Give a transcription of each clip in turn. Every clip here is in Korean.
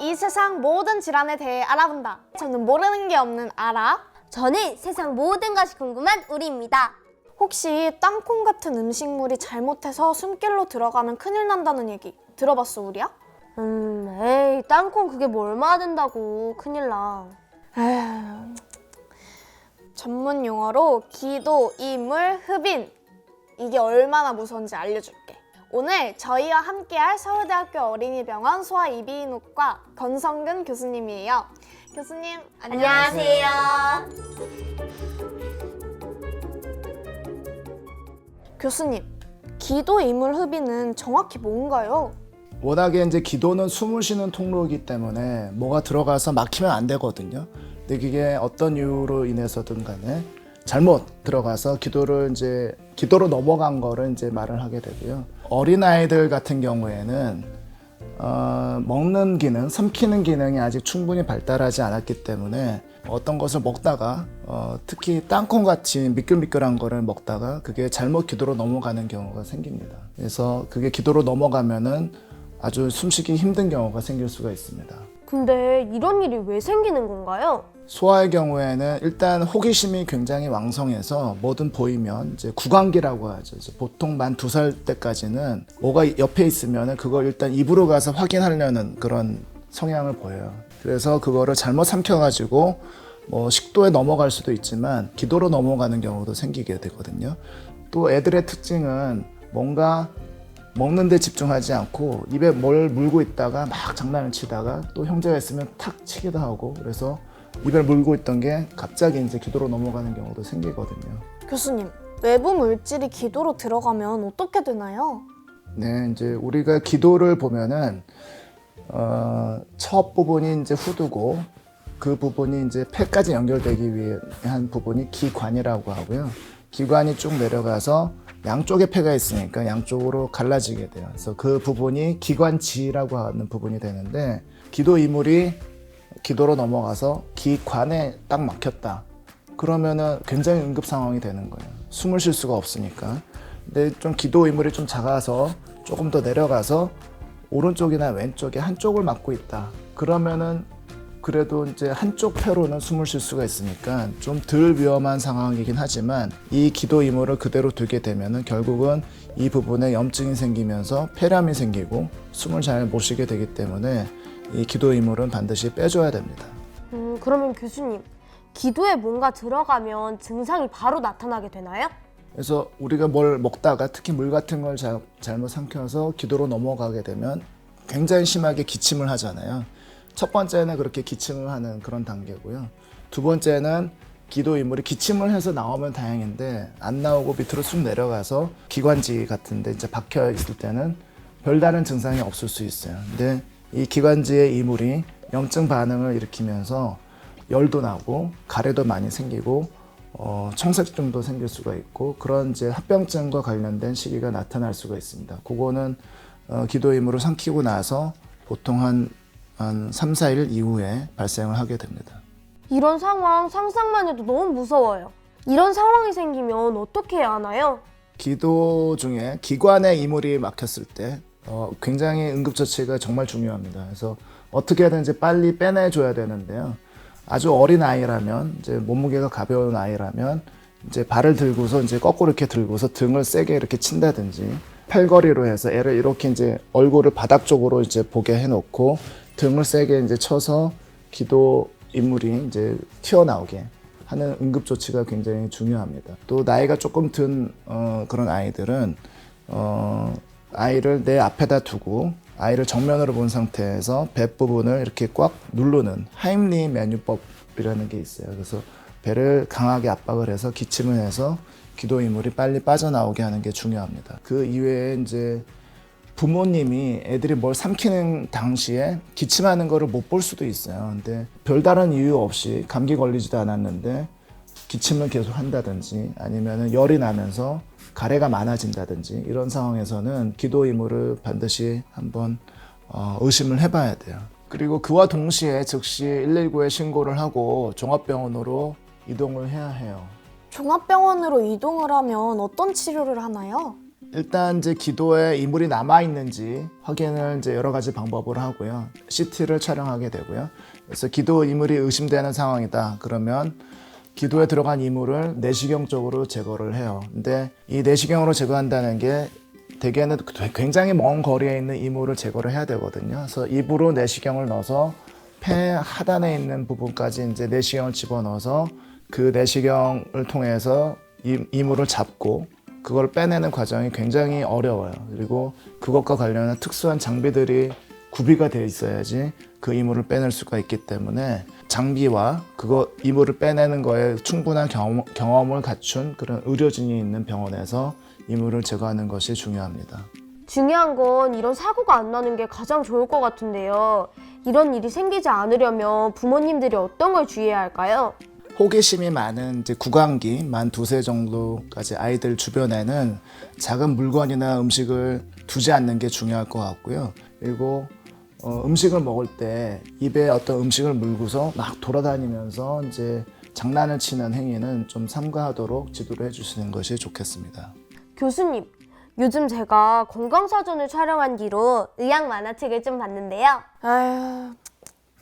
이 세상 모든 질환에 대해 알아본다. 저는 모르는 게 없는 아라. 저는 세상 모든 것이 궁금한 우리입니다. 혹시 땅콩 같은 음식물이 잘못해서 숨길로 들어가면 큰일 난다는 얘기 들어봤어, 우리야? 에이, 땅콩 그게 뭐 얼마나 된다고. 큰일 나. 에휴, 전문 용어로 기도, 이물, 흡인. 이게 얼마나 무서운지 알려줄게. 오늘 저희와 함께할 서울대학교 어린이병원 소아이비인후과 권성근 교수님이에요. 교수님, 안녕하세요. 교수님, 기도, 이물, 흡인은 정확히 뭔가요? 워낙에 이제 기도는 숨을 쉬는 통로이기 때문에 뭐가 들어가서 막히면 안 되거든요. 근데 그게 어떤 이유로 인해서든 간에 잘못 들어가서 기도로 넘어간 거를 이제 말을 하게 되고요. 어린아이들 같은 경우에는 먹는 기능, 삼키는 기능이 아직 충분히 발달하지 않았기 때문에 어떤 것을 먹다가 특히 땅콩같이 미끌미끌한 거를 먹다가 그게 잘못 기도로 넘어가는 경우가 생깁니다. 그래서 그게 기도로 넘어가면은 아주 숨쉬기 힘든 경우가 생길 수가 있습니다. 근데 이런 일이 왜 생기는 건가요? 소아의 경우에는 일단 호기심이 굉장히 왕성해서 뭐든 보이면 이제 구강기라고 하죠. 보통 만 2살 때까지는 뭐가 옆에 있으면 그걸 일단 입으로 가서 확인하려는 그런 성향을 보여요. 그래서 그거를 잘못 삼켜가지고 뭐 식도에 넘어갈 수도 있지만 기도로 넘어가는 경우도 생기게 되거든요. 또 애들의 특징은 뭔가 먹는 데 집중하지 않고 입에 뭘 물고 있다가 막 장난을 치다가 또 형제가 있으면 탁 치기도 하고 그래서 입에 물고 있던 게 갑자기 이제 기도로 넘어가는 경우도 생기거든요. 교수님, 외부 물질이 기도로 들어가면 어떻게 되나요? 네, 이제 우리가 기도를 보면은 첫 부분이 이제 후두고 그 부분이 이제 폐까지 연결되기 위한 부분이 기관이라고 하고요. 기관이 쭉 내려가서 양쪽에 폐가 있으니까 양쪽으로 갈라지게 돼요. 그래서 그 부분이 기관지라고 하는 부분이 되는데 기도 이물이 기도로 넘어가서 기관에 딱 막혔다. 그러면은 굉장히 응급 상황이 되는 거예요. 숨을 쉴 수가 없으니까. 근데 좀 기도 이물이 좀 작아서 조금 더 내려가서 오른쪽이나 왼쪽에 한쪽을 막고 있다. 그러면은 그래도 이제 한쪽 폐로는 숨을 쉴 수가 있으니까 좀 덜 위험한 상황이긴 하지만 이 기도 이물을 그대로 두게 되면은 결국은 이 부분에 염증이 생기면서 폐렴이 생기고 숨을 잘 못 쉬게 되기 때문에 이 기도 이물은 반드시 빼줘야 됩니다. 그러면 교수님, 기도에 뭔가 들어가면 증상이 바로 나타나게 되나요? 그래서 우리가 뭘 먹다가 특히 물 같은 걸 잘못 삼켜서 기도로 넘어가게 되면 굉장히 심하게 기침을 하잖아요. 첫 번째는 그렇게 기침을 하는 그런 단계고요. 두 번째는 기도 이물이 기침을 해서 나오면 다행인데 안 나오고 밑으로 쑥 내려가서 기관지 같은 데 이제 박혀 있을 때는 별다른 증상이 없을 수 있어요. 근데 이 기관지의 이물이 염증 반응을 일으키면서 열도 나고 가래도 많이 생기고 청색증도 생길 수가 있고 그런 이제 합병증과 관련된 시기가 나타날 수가 있습니다. 그거는 기도 이물을 삼키고 나서 보통 한 3, 4일 이후에 발생을 하게 됩니다. 이런 상황 상상만 해도 너무 무서워요. 이런 상황이 생기면 어떻게 해야 하나요? 기도 중에 기관에 이물이 막혔을 때 굉장히 응급처치가 정말 중요합니다. 그래서 어떻게든지 빨리 빼내줘야 되는데요. 아주 어린 아이라면 이제 몸무게가 가벼운 아이라면 이제 발을 들고서 이제 거꾸로 이렇게 들고서 등을 세게 이렇게 친다든지 팔걸이로 해서 애를 이렇게 이제 얼굴을 바닥 쪽으로 이제 보게 해놓고 등을 세게 이제 쳐서 기도 이물이 이제 튀어나오게 하는 응급조치가 굉장히 중요합니다. 또 나이가 조금 든 그런 아이들은 아이를 내 앞에다 두고 아이를 정면으로 본 상태에서 배 부분을 이렇게 꽉 누르는 하임리 메뉴법이라는 게 있어요. 그래서 배를 강하게 압박을 해서 기침을 해서 기도 이물이 빨리 빠져나오게 하는 게 중요합니다. 그 이외에 이제 부모님이 애들이 뭘 삼키는 당시에 기침하는 거를 못 볼 수도 있어요. 근데 별다른 이유 없이 감기 걸리지도 않았는데 기침을 계속 한다든지 아니면 열이 나면서 가래가 많아진다든지 이런 상황에서는 기도 이물을 반드시 한번 의심을 해봐야 돼요. 그리고 그와 동시에 즉시 119에 신고를 하고 종합병원으로 이동을 해야 해요. 종합병원으로 이동을 하면 어떤 치료를 하나요? 일단 이제 기도에 이물이 남아 있는지 확인을 이제 여러 가지 방법으로 하고요. CT를 촬영하게 되고요. 그래서 기도 이물이 의심되는 상황이다. 그러면 기도에 들어간 이물을 내시경 쪽으로 제거를 해요. 근데 이 내시경으로 제거한다는 게 대개는 굉장히 먼 거리에 있는 이물을 제거를 해야 되거든요. 그래서 입으로 내시경을 넣어서 폐 하단에 있는 부분까지 이제 내시경을 집어넣어서 그 내시경을 통해서 이물을 잡고 그걸 빼내는 과정이 굉장히 어려워요. 그리고 그것과 관련한 특수한 장비들이 구비가 되어 있어야지 그 이물을 빼낼 수가 있기 때문에 장비와 그거 이물을 빼내는 거에 충분한 경험을 갖춘 그런 의료진이 있는 병원에서 이물을 제거하는 것이 중요합니다. 중요한 건 이런 사고가 안 나는 게 가장 좋을 것 같은데요. 이런 일이 생기지 않으려면 부모님들이 어떤 걸 주의해야 할까요? 호기심이 많은 이제 구강기 만 2세 정도까지 아이들 주변에는 작은 물건이나 음식을 두지 않는 게 중요할 것 같고요. 그리고 음식을 먹을 때 입에 어떤 음식을 물고서 막 돌아다니면서 이제 장난을 치는 행위는 좀 삼가하도록 지도를 해주시는 것이 좋겠습니다. 교수님, 요즘 제가 건강사전을 촬영한 뒤로 의학 만화책을 좀 봤는데요. 에휴,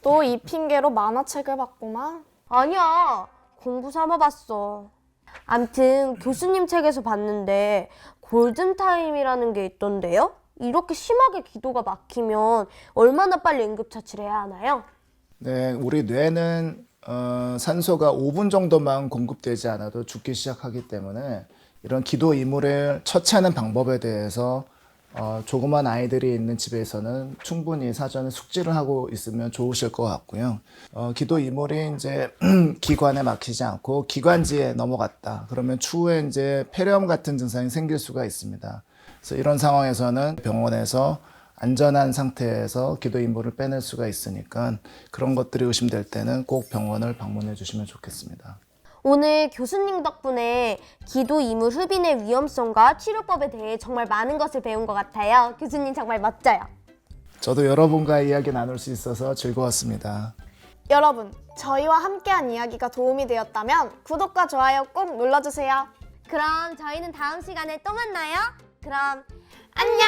또 이 핑계로 만화책을 봤구만. 아니야, 공부 삼아 봤어. 암튼 교수님 책에서 봤는데 골든타임이라는 게 있던데요? 이렇게 심하게 기도가 막히면 얼마나 빨리 응급처치를 해야 하나요? 네, 우리 뇌는 산소가 5분 정도만 공급되지 않아도 죽기 시작하기 때문에 이런 기도 이물을 처치하는 방법에 대해서 조그만 아이들이 있는 집에서는 충분히 사전에 숙지를 하고 있으면 좋으실 것 같고요. 기도 이물이 이제 기관에 막히지 않고 기관지에 넘어갔다. 그러면 추후에 이제 폐렴 같은 증상이 생길 수가 있습니다. 그래서 이런 상황에서는 병원에서 안전한 상태에서 기도 이물을 빼낼 수가 있으니까 그런 것들이 의심될 때는 꼭 병원을 방문해 주시면 좋겠습니다. 오늘 교수님 덕분에 기도 이물 흡인의 위험성과 치료법에 대해 정말 많은 것을 배운 것 같아요. 교수님 정말 멋져요. 저도 여러분과 이야기 나눌 수 있어서 즐거웠습니다. 여러분, 저희와 함께한 이야기가 도움이 되었다면 구독과 좋아요 꼭 눌러주세요. 그럼 저희는 다음 시간에 또 만나요. 그럼 안녕!